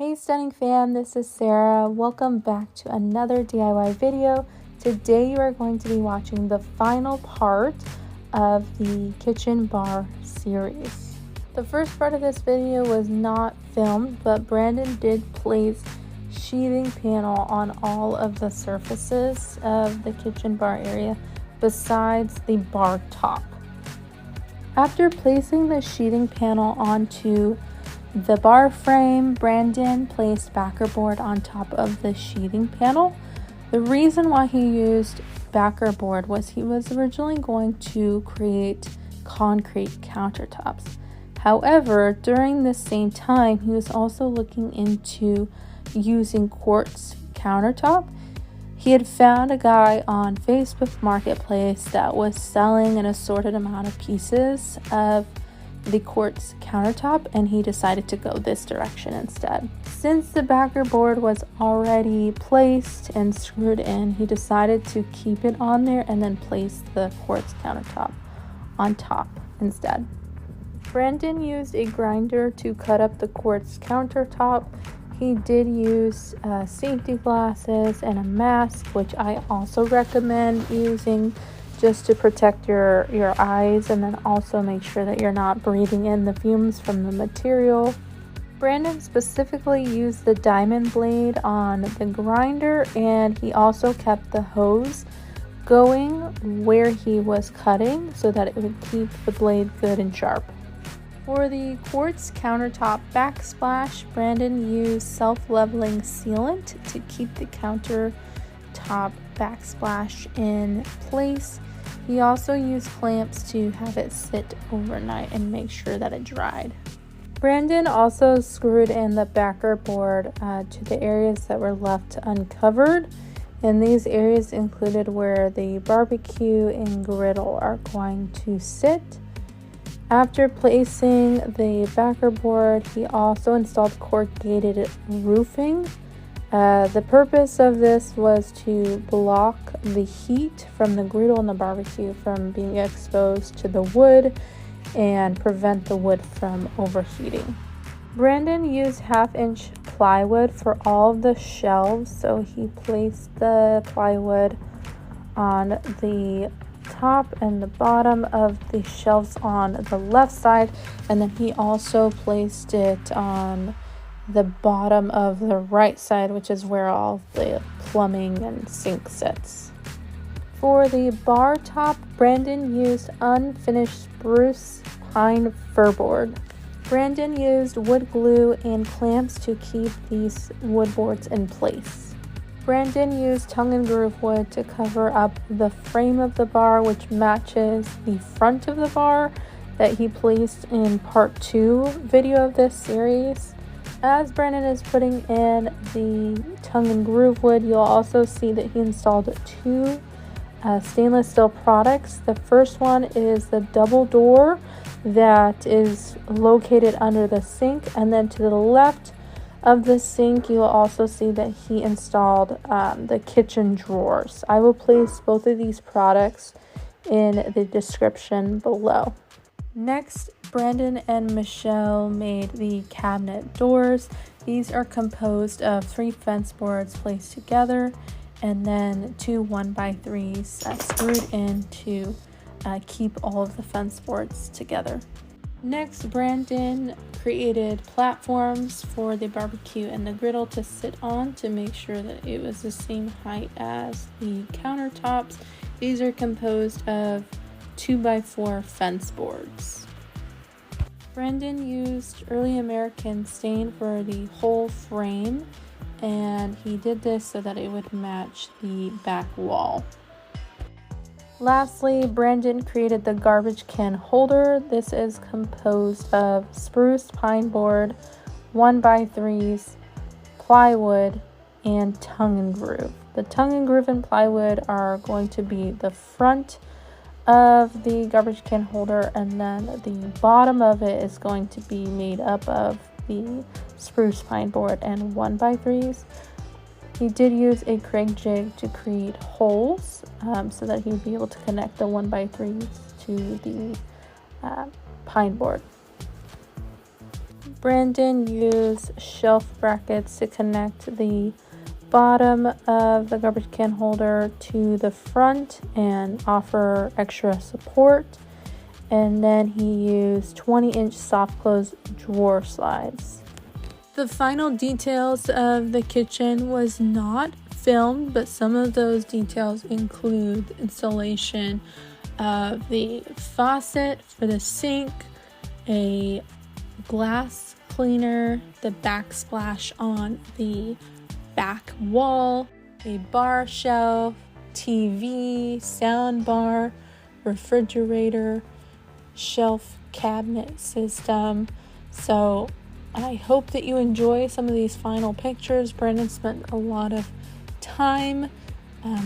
Hey stunning fam, this is Sarah. Welcome back to another DIY video. Today you are going to be watching the final part of the kitchen bar series. The first part of this video was not filmed, but Brandon did place sheathing panel on all of the surfaces of the kitchen bar area besides the bar top. After placing the sheathing panel onto the bar frame, Brandon placed backer board on top of the sheathing panel. The reason why he used backer board was he was originally going to create concrete countertops. However, during the same time, he was also looking into using quartz countertop. He had found a guy on Facebook Marketplace that was selling an assorted amount of pieces of the quartz countertop, and he decided to go this direction instead. Since the backer board was already placed and screwed in, he decided to keep it on there and then place the quartz countertop on top instead. Brandon used a grinder to cut up the quartz countertop. He did use safety glasses and a mask, which I also recommend using just to protect your eyes, and then also make sure that you're not breathing in the fumes from the material. Brandon specifically used the diamond blade on the grinder, and he also kept the hose going where he was cutting so that it would keep the blade good and sharp. For the quartz countertop backsplash, Brandon used self-leveling sealant to keep the countertop backsplash in place. He also used clamps to have it sit overnight and make sure that it dried. Brandon also screwed in the backer board to the areas that were left uncovered, and these areas included where the barbecue and griddle are going to sit. After placing the backer board, he also installed corrugated roofing. The purpose of this was to block the heat from the griddle and the barbecue from being exposed to the wood and prevent the wood from overheating. Brandon used 1/2-inch plywood for all of the shelves, so he placed the plywood on the top and the bottom of the shelves on the left side, and then he also placed it on the bottom of the right side, which is where all the plumbing and sink sits. For the bar top, Brandon used unfinished spruce pine fir board. Brandon used wood glue and clamps to keep these wood boards in place. Brandon used tongue and groove wood to cover up the frame of the bar, which matches the front of the bar that he placed in part 2 video of this series. As Brandon is putting in the tongue and groove wood, you'll also see that he installed 2 stainless steel products. The first one is the double door that is located under the sink, and then to the left of the sink you'll also see that he installed the kitchen drawers. I will place both of these products in the description below. Next, Brandon and Michele made the cabinet doors. These are composed of 3 fence boards placed together and then 2 1x3s screwed in to keep all of the fence boards together. Next, Brandon created platforms for the barbecue and the griddle to sit on to make sure that it was the same height as the countertops. These are composed of 2x4 fence boards. Brandon used early American stain for the whole frame, and he did this so that it would match the back wall. Lastly, Brandon created the garbage can holder. This is composed of spruce pine board, 1x3s, plywood, and tongue and groove. The tongue and groove and plywood are going to be the front of the garbage can holder, and then the bottom of it is going to be made up of the spruce pine board and 1x3s. He did use a Craig jig to create holes so that he would be able to connect the 1x3s to the pine board. Brandon used shelf brackets to connect the bottom of the garbage can holder to the front and offer extra support. And then he used 20-inch soft close drawer slides. The final details of the kitchen was not filmed, but some of those details include installation of the faucet for the sink, a glass cleaner, the backsplash on the back wall, a bar shelf, TV, sound bar, refrigerator, shelf cabinet system. So I hope that you enjoy some of these final pictures. Brandon spent a lot of time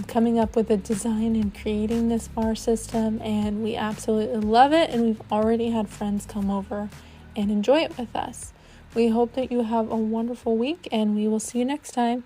coming up with a design and creating this bar system, and we absolutely love it, and we've already had friends come over and enjoy it with us. We hope that you have a wonderful week, and we will see you next time.